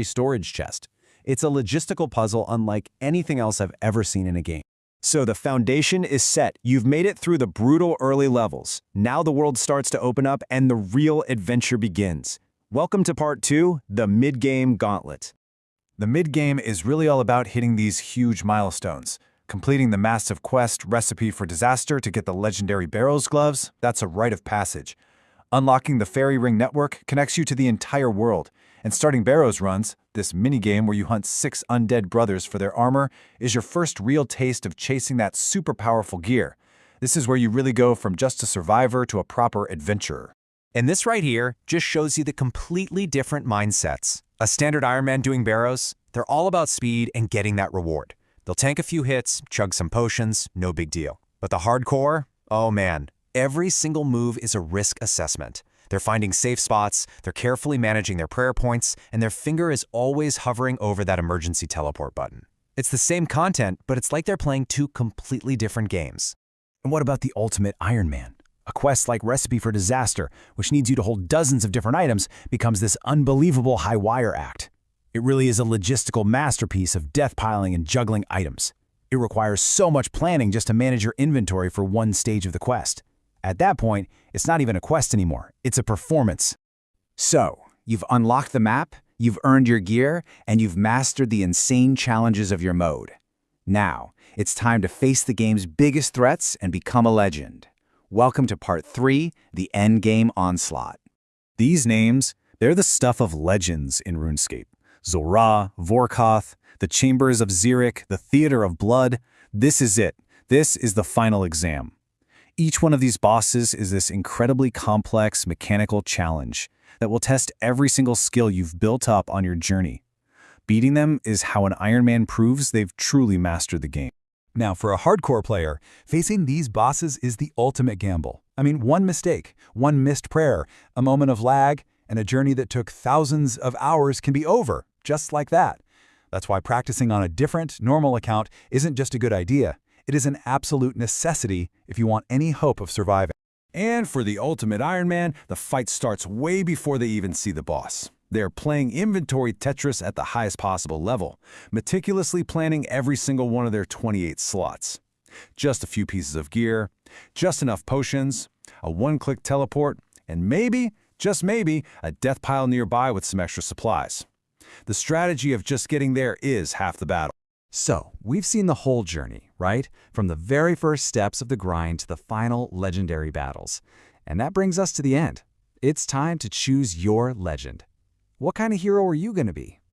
storage chest. It's a logistical puzzle unlike anything else I've ever seen in a game. So the foundation is set. You've made it through the brutal early levels. Now the world starts to open up and the real adventure begins. Welcome to Part 2, the Mid-Game Gauntlet. The mid-game is really all about hitting these huge milestones. Completing the massive quest Recipe for Disaster to get the legendary Barrows gloves, that's a rite of passage. Unlocking the Fairy Ring Network connects you to the entire world. And starting Barrows runs, this minigame where you hunt 6 undead brothers for their armor, is your first real taste of chasing that super powerful gear. This is where you really go from just a survivor to a proper adventurer. And this right here just shows you the completely different mindsets. A standard Ironman doing Barrows, they're all about speed and getting that reward. They'll tank a few hits, chug some potions, no big deal. But the hardcore? Oh man, every single move is a risk assessment. They're finding safe spots, they're carefully managing their prayer points, and their finger is always hovering over that emergency teleport button. It's the same content, but it's like they're playing 2 completely different games. And what about the ultimate Ironman? A quest like Recipe for Disaster, which needs you to hold dozens of different items, becomes this unbelievable high-wire act. It really is a logistical masterpiece of death piling and juggling items. It requires so much planning just to manage your inventory for one stage of the quest. At that point, it's not even a quest anymore, it's a performance. So, you've unlocked the map, you've earned your gear, and you've mastered the insane challenges of your mode. Now, it's time to face the game's biggest threats and become a legend. Welcome to Part 3, the Endgame Onslaught. These names, they're the stuff of legends in RuneScape. Zul'Ra, Vorkoth, the Chambers of Xeric, the Theater of Blood. This is it. This is the final exam. Each one of these bosses is this incredibly complex mechanical challenge that will test every single skill you've built up on your journey. Beating them is how an Ironman proves they've truly mastered the game. Now, for a hardcore player, facing these bosses is the ultimate gamble. I mean, one mistake, one missed prayer, a moment of lag, and a journey that took thousands of hours can be over, just like that. That's why practicing on a different, normal account isn't just a good idea. It is an absolute necessity if you want any hope of surviving. And for the ultimate Ironman, the fight starts way before they even see the boss. They're playing inventory Tetris at the highest possible level, meticulously planning every single one of their 28 slots. Just a few pieces of gear, just enough potions, a one-click teleport, and maybe, just maybe, a death pile nearby with some extra supplies. The strategy of just getting there is half the battle. So, we've seen the whole journey, right? From the very first steps of the grind to the final legendary battles. And that brings us to the end. It's time to choose your legend. What kind of hero are you going to be?